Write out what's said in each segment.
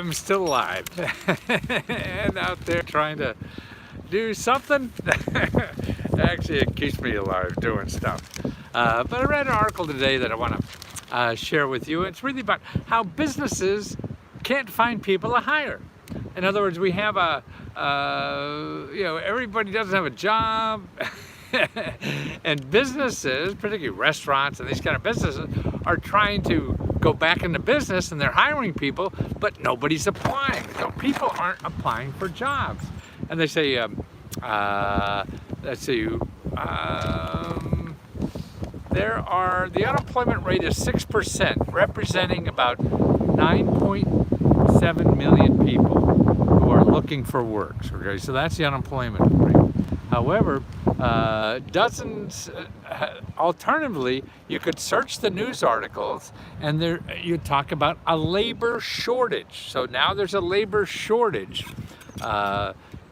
I'm still alive and out there trying to do something. Actually, it keeps me alive doing stuff. But I read an article today that I want to share with you. It's really about how businesses can't find people to hire. In other words, we have everybody doesn't have a job. And businesses, particularly restaurants and these kind of businesses, are trying to go back into business, and they're hiring people, but nobody's applying. So people aren't applying for jobs. And they say, let's see, the unemployment rate is 6%, representing about 9.7 million people who are looking for work. Okay, so that's the unemployment rate. However, alternatively, you could search the news articles, and you talk about a labor shortage. So now there's a labor shortage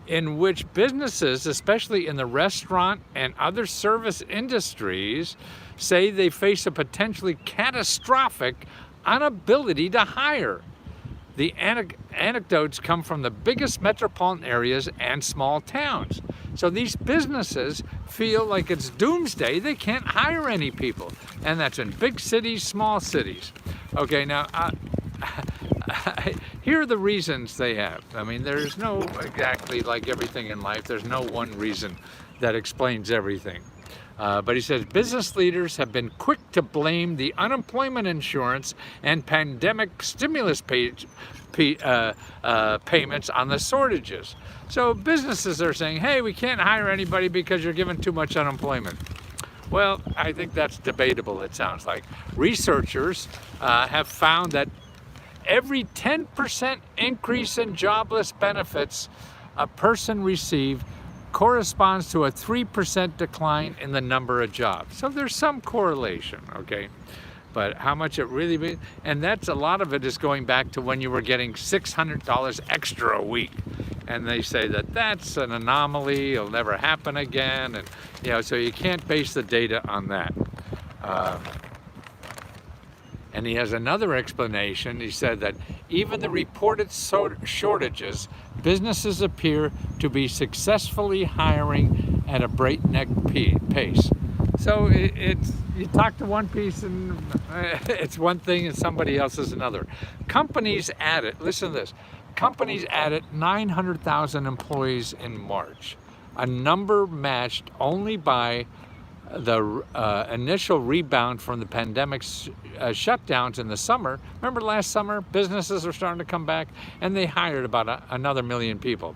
in which businesses, especially in the restaurant and other service industries, say they face a potentially catastrophic inability to hire. The anecdotes come from the biggest metropolitan areas and small towns. So these businesses feel like it's doomsday. They can't hire any people. And that's in big cities, small cities. Okay, now, here are the reasons they have. I mean, there's no, exactly like everything in life, there's no one reason that explains everything. But he says business leaders have been quick to blame the unemployment insurance and pandemic stimulus payments on the shortages. So businesses are saying, hey, we can't hire anybody because you're giving too much unemployment. Well, I think that's debatable, it sounds like. Researchers have found that every 10% increase in jobless benefits a person receives corresponds to a 3% decline in the number of jobs. So there's some correlation, okay? But how much it really means, and that's a lot of it is going back to when you were getting $600 extra a week. And they say that that's an anomaly, it'll never happen again. And, so you can't base the data on that. And he has another explanation. He said that even the reported shortages, businesses appear to be successfully hiring at a breakneck pace. So you talk to one piece and it's one thing and somebody else is another. Companies added, listen to this, companies added 900,000 employees in March, a number matched only by the initial rebound from the pandemic's shutdowns in the summer. Remember last summer, businesses were starting to come back, and they hired about another million people.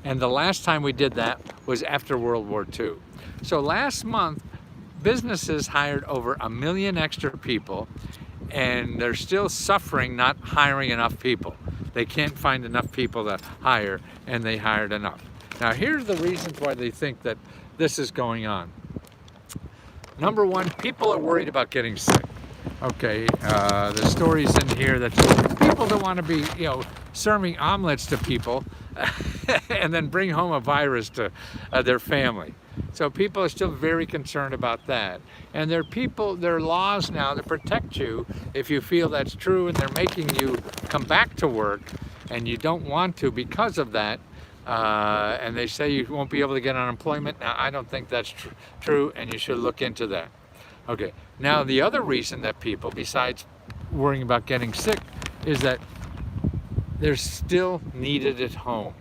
And the last time we did that was after World War II. So last month, businesses hired over 1 million extra people, and they're still suffering not hiring enough people. They can't find enough people to hire, and they hired enough. Now here's the reasons why they think that this is going on. Number one, people are worried about getting sick. Okay, the stories in here that people don't want to be, serving omelets to people and then bring home a virus to their family. So people are still very concerned about that. And there are laws now that protect you if you feel that's true, and they're making you come back to work and you don't want to because of that. And they say you won't be able to get unemployment. Now, I don't think that's true, and you should look into that. Okay, now the other reason that people, besides worrying about getting sick, is that they're still needed at home.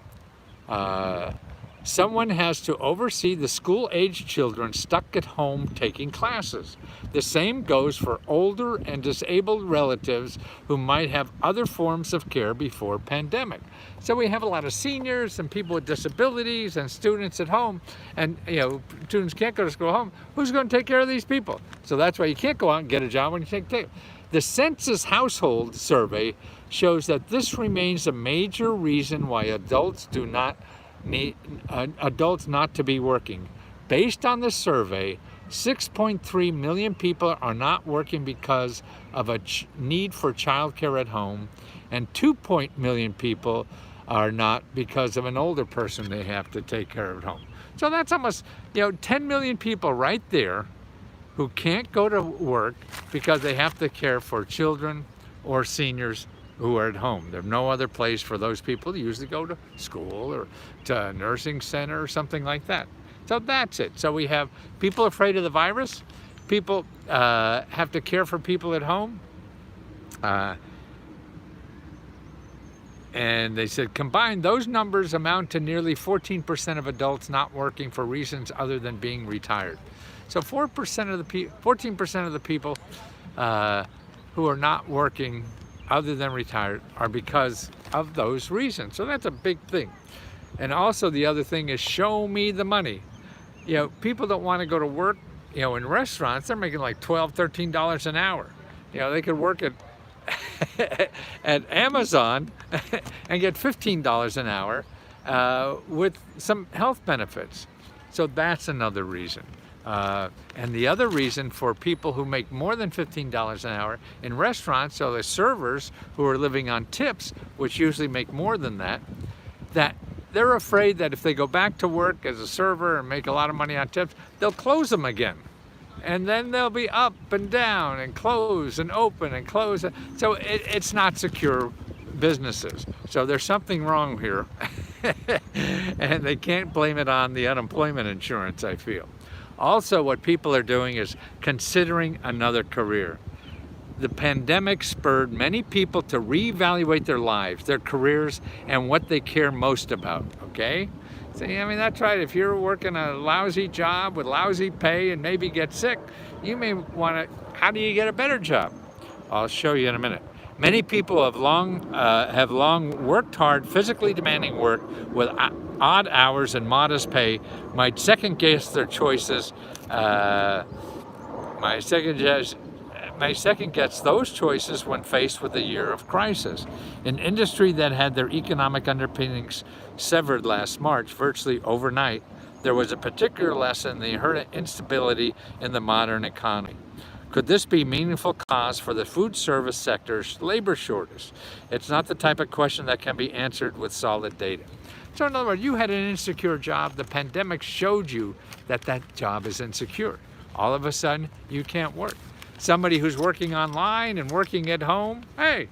Someone has to oversee the school-aged children stuck at home taking classes. The same goes for older and disabled relatives who might have other forms of care before pandemic. So we have a lot of seniors and people with disabilities and students at home, and students can't go to school at home. Who's going to take care of these people? So that's why you can't go out and get a job when you take care. The Census Household Survey shows that this remains a major reason why adults not to be working. Based on the survey, 6.3 million people are not working because of a need for childcare at home, and 2 million people are not because of an older person they have to take care of at home. So that's almost 10 million people right there who can't go to work because they have to care for children or seniors who are at home. There's no other place for those people to usually go to school or to a nursing center or something like that. So that's it. So we have people afraid of the virus, people have to care for people at home, and they said combined, those numbers amount to nearly 14% of adults not working for reasons other than being retired. So 14% of the people who are not working other than retired are because of those reasons. So that's a big thing. And also the other thing is, show me the money. You know, people don't want to go to work, you know, in restaurants. They're making like $12, $13 an hour. You know, they could work at at Amazon and get $15 an hour with some health benefits. So that's another reason. And the other reason for people who make more than $15 an hour in restaurants, so the servers who are living on tips, which usually make more than that, that they're afraid that if they go back to work as a server and make a lot of money on tips, they'll close them again. And then they'll be up and down and close and open and close. So it's not secure businesses. So there's something wrong here. And they can't blame it on the unemployment insurance, I feel. Also, what people are doing is considering another career. The pandemic spurred many people to reevaluate their lives, their careers, and what they care most about, okay? So, I mean, that's right. If you're working a lousy job with lousy pay and maybe get sick, you may want to, how do you get a better job? I'll show you in a minute. Many people have long worked hard, physically demanding work with odd hours and modest pay, might second guess their choices. My second guess those choices when faced with a year of crisis. An industry that had their economic underpinnings severed last March, virtually overnight, there was a particular lesson in the inherent instability in the modern economy. Could this be a meaningful cause for the food service sector's labor shortage? It's not the type of question that can be answered with solid data. So in other words, you had an insecure job. The pandemic showed you that that job is insecure. All of a sudden, you can't work. Somebody who's working online and working at home, hey,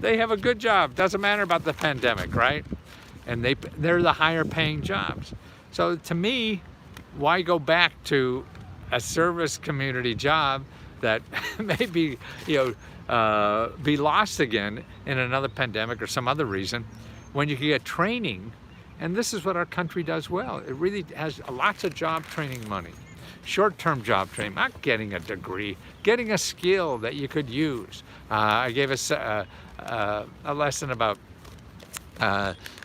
they have a good job. Doesn't matter about the pandemic, right? And they're the higher paying jobs. So to me, why go back to a service community job that maybe, you know, be lost again in another pandemic or some other reason, when you can get training? And this is what our country does well. It really has lots of job training money. Short-term job training, not getting a degree, getting a skill that you could use. I gave us a lesson about,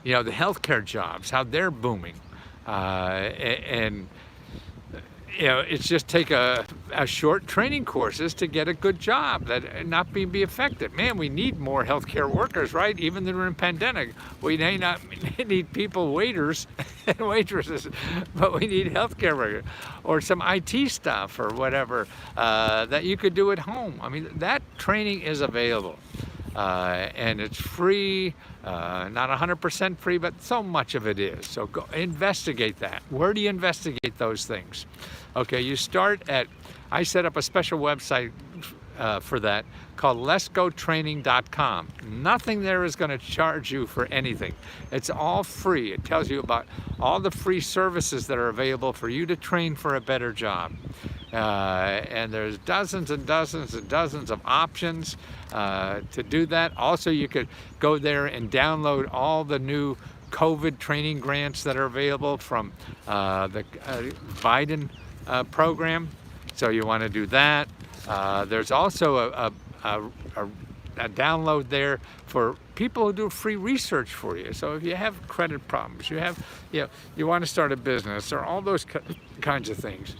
you know, the healthcare jobs, how they're booming. And you know, it's just take a short training courses to get a good job, that not be affected. Man, we need more healthcare workers, right? Even during a pandemic, we may not need people, waiters and waitresses, but we need healthcare workers or some IT stuff or whatever that you could do at home. I mean, that training is available. And it's free, not 100% free, but so much of it is. So go investigate that. Where do you investigate those things? Okay, you start at, I set up a special website for that called letsgotraining.com. Nothing there is going to charge you for anything. It's all free. It tells you about all the free services that are available for you to train for a better job. And there's dozens and dozens and dozens of options to do that. Also, you could go there and download all the new COVID training grants that are available from the Biden program. So you want to do that. There's also a download there for people who do free research for you. So if you have credit problems, you have, you know, you want to start a business or all those kinds of things,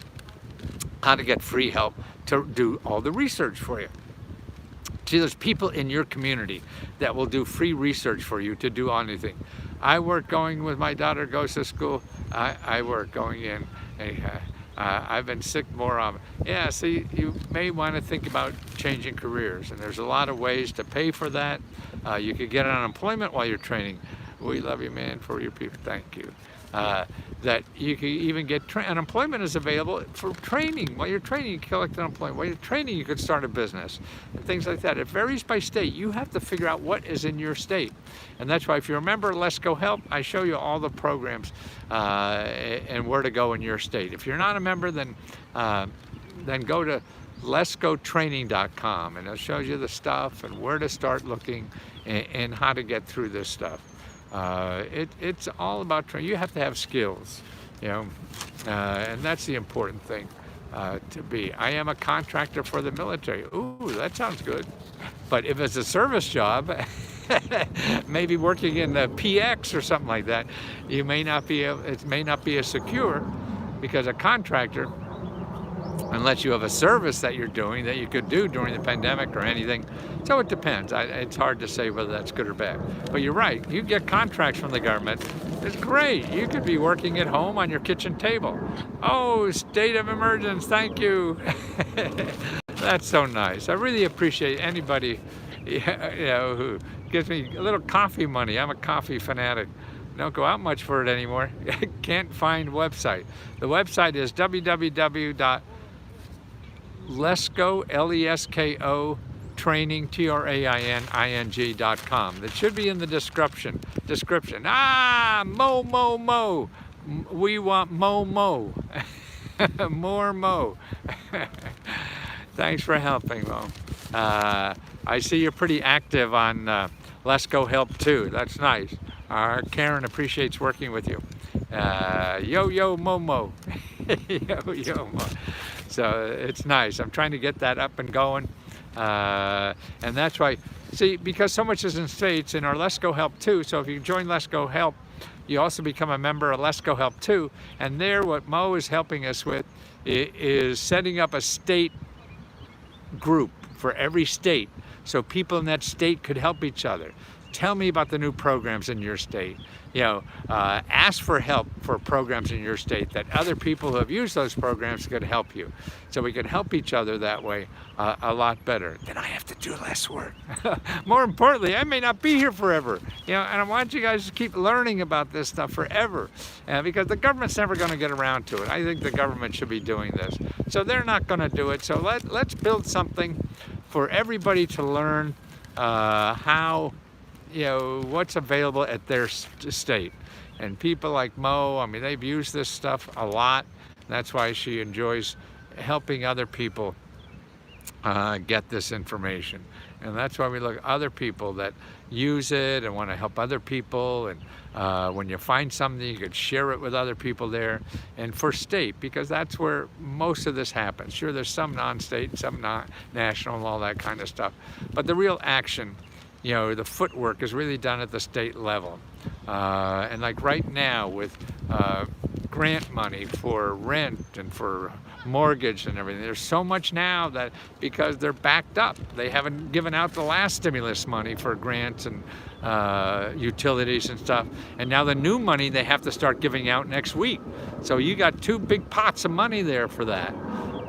how to get free help to do all the research for you. See, there's people in your community that will do free research for you to do anything. I work going with my daughter goes to school. I work going in. I've been sick more often. Yeah, see, you may want to think about changing careers, and there's a lot of ways to pay for that. You could get unemployment while you're training. We love you, man, for your people. Thank you. that you can even get unemployment is available for training. While you're training, you collect unemployment. While you're training, you could start a business and things like that. It varies by state. You have to figure out what is in your state. And that's why if you remember Let's Go Help, I show you all the programs and where to go in your state. If you're not a member, then go to letsgotraining.com and it shows you the stuff and where to start looking and how to get through this stuff. It's all about training. You have to have skills, and that's the important thing to be. I am a contractor for the military. Ooh, that sounds good. But if it's a service job, maybe working in the PX or something like that, it may not be as secure, because a contractor, unless you have a service that you're doing that you could do during the pandemic or anything. So it depends. It's hard to say whether that's good or bad. But you're right. You get contracts from the government. It's great. You could be working at home on your kitchen table. Oh, state of emergency. Thank you. That's so nice. I really appreciate anybody who gives me a little coffee money. I'm a coffee fanatic. Don't go out much for it anymore. Can't find website. The website is www.lesco training.com. That should be in the description. Mo. We want mo. More mo. Thanks for helping, Mo. I see you're pretty active on Let's Go Help too. That's nice. Karen appreciates working with you. Yo Momo. Yo Mo. So it's nice. I'm trying to get that up and going. And that's why, see, because so much is in states in our Let's Go Help too. So if you join Let's Go Help, you also become a member of Let's Go Help too. And there, what Mo is helping us with is setting up a state group for every state, so people in that state could help each other. Tell me about the new programs in your state. Ask for help for programs in your state that other people who have used those programs could help you. So we can help each other that way a lot better. Then I have to do less work. More importantly, I may not be here forever. And I want you guys to keep learning about this stuff forever, because the government's never going to get around to it. I think the government should be doing this. So they're not going to do it. So let's build something for everybody to learn how, what's available at their state. And people like Mo, they've used this stuff a lot. That's why she enjoys helping other people get this information. And that's why we look at other people that use it and want to help other people. And when you find something, you could share it with other people there. And for state, because that's where most of this happens. Sure, there's some non-state, some not national, and all that kind of stuff. But the real action, the footwork is really done at the state level. And like right now with grant money for rent and for mortgage and everything, there's so much now that because they're backed up, they haven't given out the last stimulus money for grants and utilities and stuff. And now the new money they have to start giving out next week. So you got two big pots of money there for that.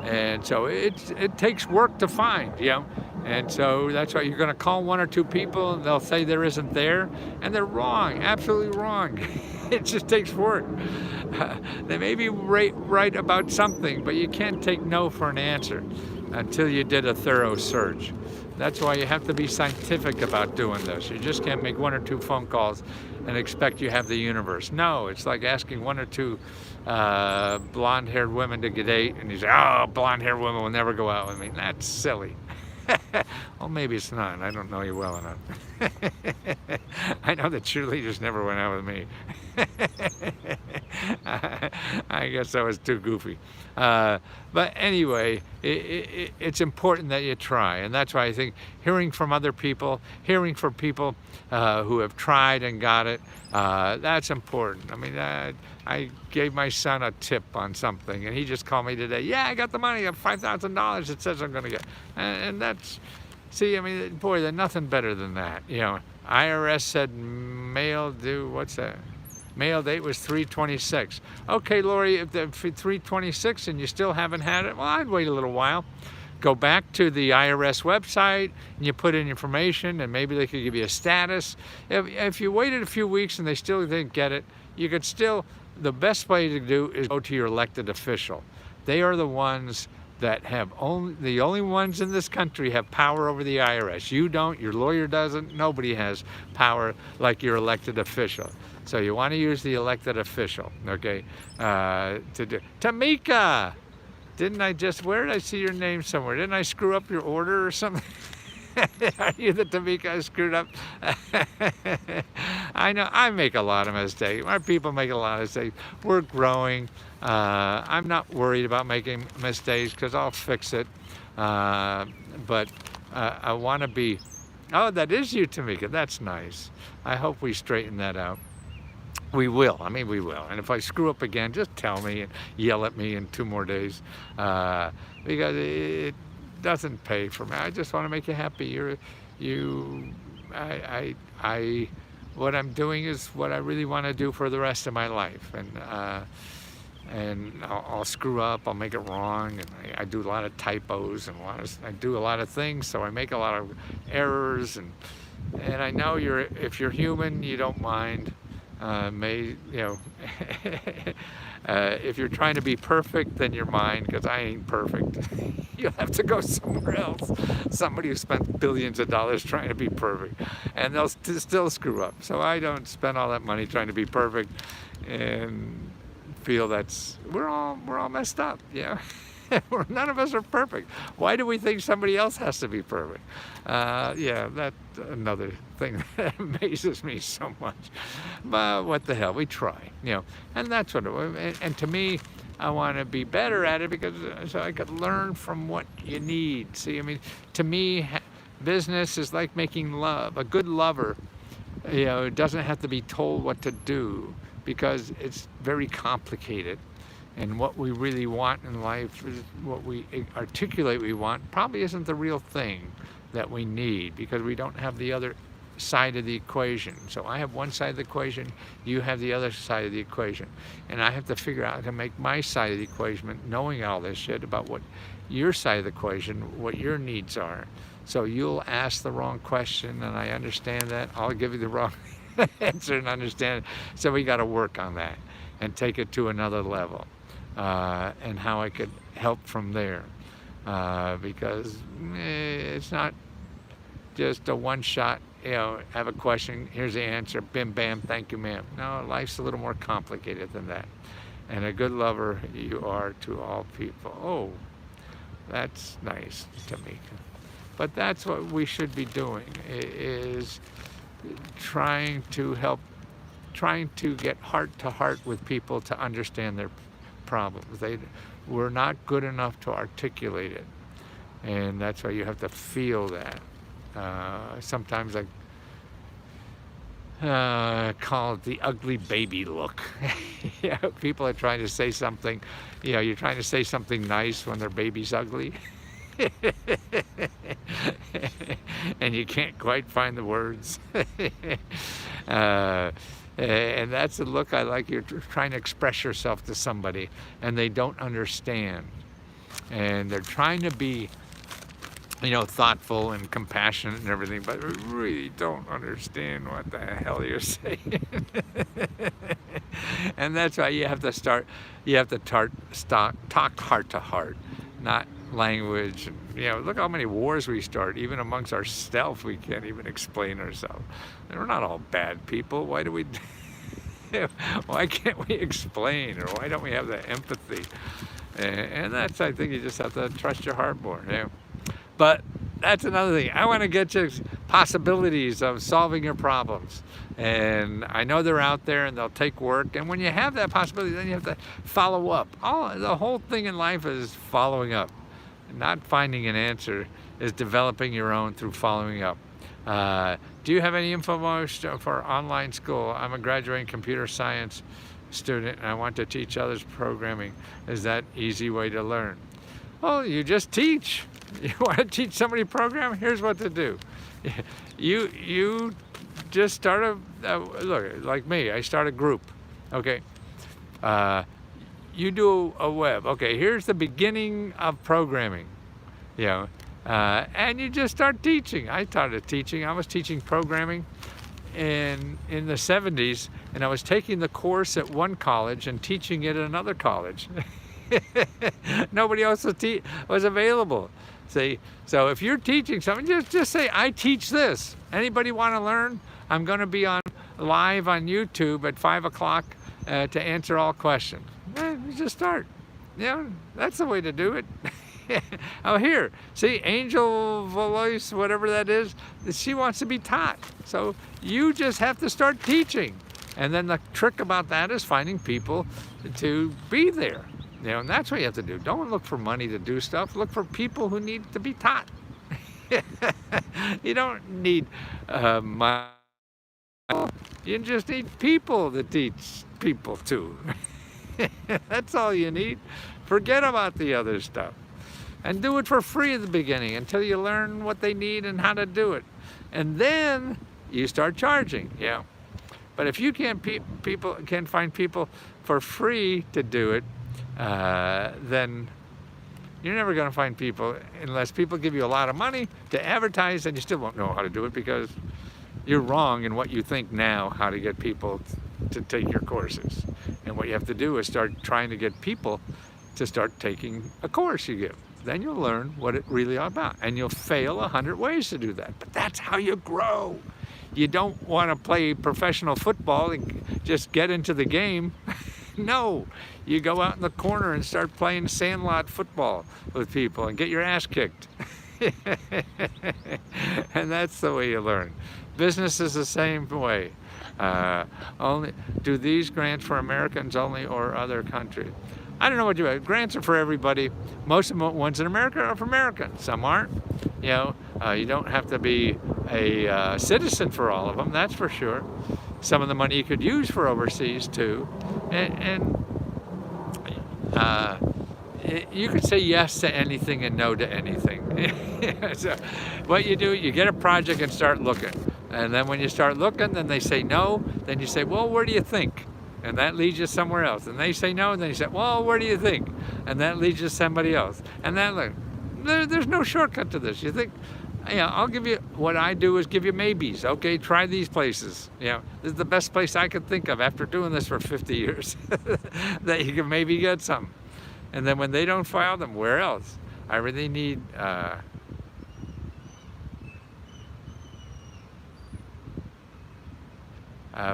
And so it takes work to find, And so that's why you're going to call one or two people and they'll say there isn't there. And they're wrong, absolutely wrong. It just takes work. They may be right about something, but you can't take no for an answer until you did a thorough search. That's why you have to be scientific about doing this. You just can't make one or two phone calls and expect you have the universe. No, it's like asking one or two blonde-haired women to date, and you say, oh, blonde-haired women will never go out with me. That's silly. Well, maybe it's not. I don't know you well enough. I know the cheerleaders never went out with me. I guess I was too goofy. But anyway, it's important that you try. And that's why I think hearing from other people, hearing from people who have tried and got it, that's important. I gave my son a tip on something, and he just called me today. Yeah, I got the money. I have $5,000. It says I'm going to get. And that's, see, boy, there's nothing better than that. IRS said mail due, what's that? Mail date was 3/26. Okay, Lori, if the 3/26 and you still haven't had it, well, I'd wait a little while. Go back to the IRS website and you put in information, and maybe they could give you a status. If you waited a few weeks and they still didn't get it, you could still the best way to do is go to your elected official. They are the ones that have the only ones in this country have power over the IRS. You don't, your lawyer doesn't, nobody has power like your elected official. So you want to use the elected official, okay? To do. Tamika, where did I see your name somewhere? Didn't I screw up your order or something? Are you the Tamika I screwed up? I know I make a lot of mistakes. My people make a lot of mistakes. We're growing. I'm not worried about making mistakes because I'll fix it. But I want to be, oh, that is you, Tamika. That's nice. I hope we straighten that out. We will. I mean, we will. And if I screw up again, just tell me and yell at me in 2 more days. Because it doesn't pay for me. I just want to make you happy. What I'm doing is what I really want to do for the rest of my life. And I'll screw up, I'll make it wrong, and I do a lot of typos and I do a lot of things, so I make a lot of errors, and I know if you're human, you don't mind. If you're trying to be perfect, then you're mine, because I ain't perfect. You'll have to go somewhere else. Somebody who spent billions of dollars trying to be perfect, and they'll still screw up. So I don't spend all that money trying to be perfect, and feel we're all messed up. Yeah. None of us are perfect. Why do we think somebody else has to be perfect? Yeah, that's another thing that amazes me so much. But what the hell, we try, and that's what and to me, I want to be better at it because so I could learn from what you need. See, I mean, to me, business is like making love. A good lover, doesn't have to be told what to do because it's very complicated. And what we really want in life is what we articulate we want probably isn't the real thing that we need, because we don't have the other side of the equation. So I have one side of the equation, you have the other side of the equation. And I have to figure out how to make my side of the equation, knowing all this shit about what your side of the equation, what your needs are. So you'll ask the wrong question, and I understand that. I'll give you the wrong answer and understand it. So we got to work on that and take it to another level. And how I could help from there, because it's not just a one-shot, have a question, here's the answer, bim, bam, thank you, ma'am. No, life's a little more complicated than that. And a good lover you are to all people. Oh, that's nice, Tamika. But that's what we should be doing, is trying to get heart to heart with people to understand their problems. We're not good enough to articulate it, and that's why you have to feel that. Sometimes I call it the ugly baby look. People are trying to say something. You're trying to say something nice when their baby's ugly, and you can't quite find the words. And that's the look I like. You're trying to express yourself to somebody, and they don't understand. And they're trying to be, thoughtful and compassionate and everything, but really don't understand what the hell you're saying. And that's why you have to talk heart to heart, not language. Look how many wars we start. Even amongst ourselves, we can't even explain ourselves. And we're not all bad people. Why can't we explain, or why don't we have the empathy? And that's, I think you just have to trust your heart more. But that's another thing. I want to get you possibilities of solving your problems. And I know they're out there, and they'll take work. And when you have that possibility, then you have to follow up. The whole thing in life is following up. Not finding an answer is developing your own through following up. Do you have any info for online school? I'm a graduating computer science student, and I want to teach others programming. Is that easy way to learn? Well, you just teach. You want to teach somebody programming? Here's what to do. You just start look, like me, I start a group. Okay. You do a web. Okay, here's the beginning of programming. And you just start teaching. I started teaching. I was teaching programming in the 70s, and I was taking the course at one college and teaching it at another college. Nobody else was available. See, so if you're teaching something, just say, I teach this. Anybody want to learn? I'm going to be live on YouTube at 5 o'clock to answer all questions. You just start. That's the way to do it. Oh, here, see, Angel Voice, whatever that is, she wants to be taught. So you just have to start teaching. And then the trick about that is finding people to be there. And that's what you have to do. Don't look for money to do stuff. Look for people who need to be taught. You don't need money. You just need people to teach people to. That's all you need. Forget about the other stuff. And do it for free at the beginning until you learn what they need and how to do it. And then you start charging. But if you can't find people for free to do it, then you're never going to find people unless people give you a lot of money to advertise, and you still won't know how to do it because you're wrong in what you think now how to get people to take your courses. And what you have to do is start trying to get people to start taking a course you give. Then you'll learn what it's really all about, and you'll fail 100 ways to do that. But that's how you grow. You don't want to play professional football and just get into the game. No, you go out in the corner and start playing sandlot football with people and get your ass kicked. And that's the way you learn. Business is the same way. Only do these grants for Americans only or other countries? I don't know what you do. Grants are for everybody. Most of the ones in America are for Americans. Some aren't. You don't have to be a citizen for all of them, that's for sure. Some of the money you could use for overseas too. And you could say yes to anything and no to anything. So what you do, you get a project and start looking. And then when you start looking, then they say no. Then you say, well, where do you think? And that leads you somewhere else. And they say no, and then you say, well, where do you think? And that leads you to somebody else. And there's no shortcut to this. You think, I'll give you, what I do is give you maybes. Okay, try these places. This is the best place I could think of after doing this for 50 years that you can maybe get some. And then when they don't file them, where else? I really need a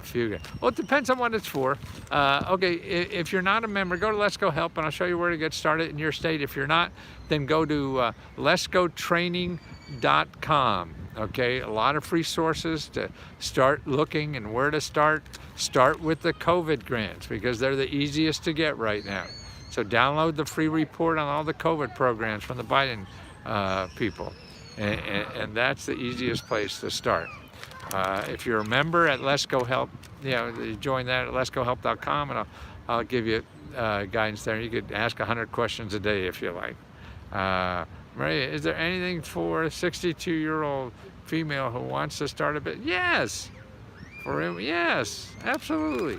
few. Well, it depends on what it's for. Okay, if you're not a member, go to Let's Go Help, and I'll show you where to get started in your state. If you're not, then go to letsgotraining.com. Okay, a lot of free sources to start looking and where to start. Start with the COVID grants because they're the easiest to get right now. So download the free report on all the COVID programs from the Biden people, and that's the easiest place to start. If you're a member at Let's Go Help, you join that at letsgohelp.com, and I'll give you guidance there. You could ask 100 questions a day if you like. Maria, is there anything for a 62-year-old female who wants to start a business? Yes, for him, yes, absolutely.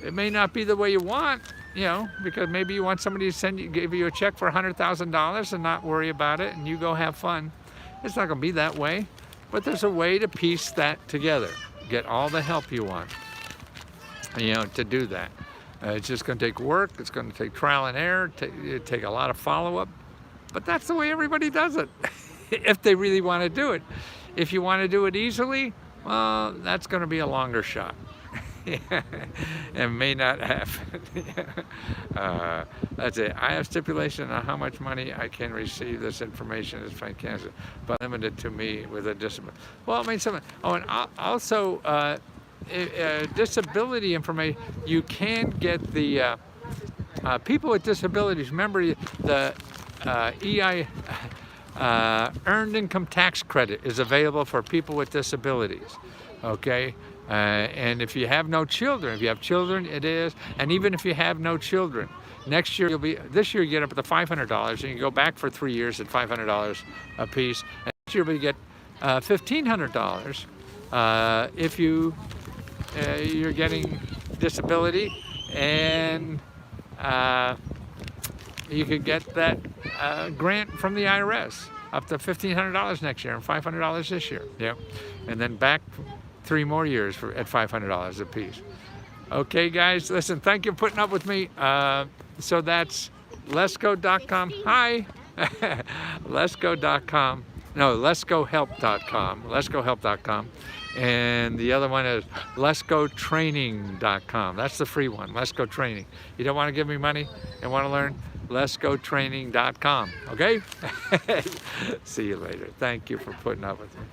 It may not be the way you want, because maybe you want somebody to give you a check for $100,000 and not worry about it, and you go have fun. It's not going to be that way. But there's a way to piece that together. Get all the help you want, to do that. It's just going to take work. It's going to take trial and error. Take a lot of follow-up. But that's the way everybody does it, if they really want to do it. If you want to do it easily, well, that's going to be a longer shot. And may not happen. That's it. I have stipulation on how much money I can receive. This information is from cancer, but limited to me with a disability. Well, I mean, and also disability information. You can get the people with disabilities. Remember, the EI Earned Income Tax Credit is available for people with disabilities. Okay. And if you have no children, if you have children, it is. And even if you have no children, next year this year you get up to $500, and you go back for 3 years at $500 a piece. And next year you get $1,500 if you're getting disability, and you could get that grant from the IRS up to $1,500 next year and $500 this year. Yeah, and then back 3 more years at $500 a piece. Okay, guys, listen, thank you for putting up with me. So that's letsgo.com. Hi. letsgo.com. No, letsgohelp.com. Letsgohelp.com. And the other one is letsgotraining.com. That's the free one, Let's Go Training. You don't want to give me money and want to learn? letsgotraining.com. Okay? See you later. Thank you for putting up with me.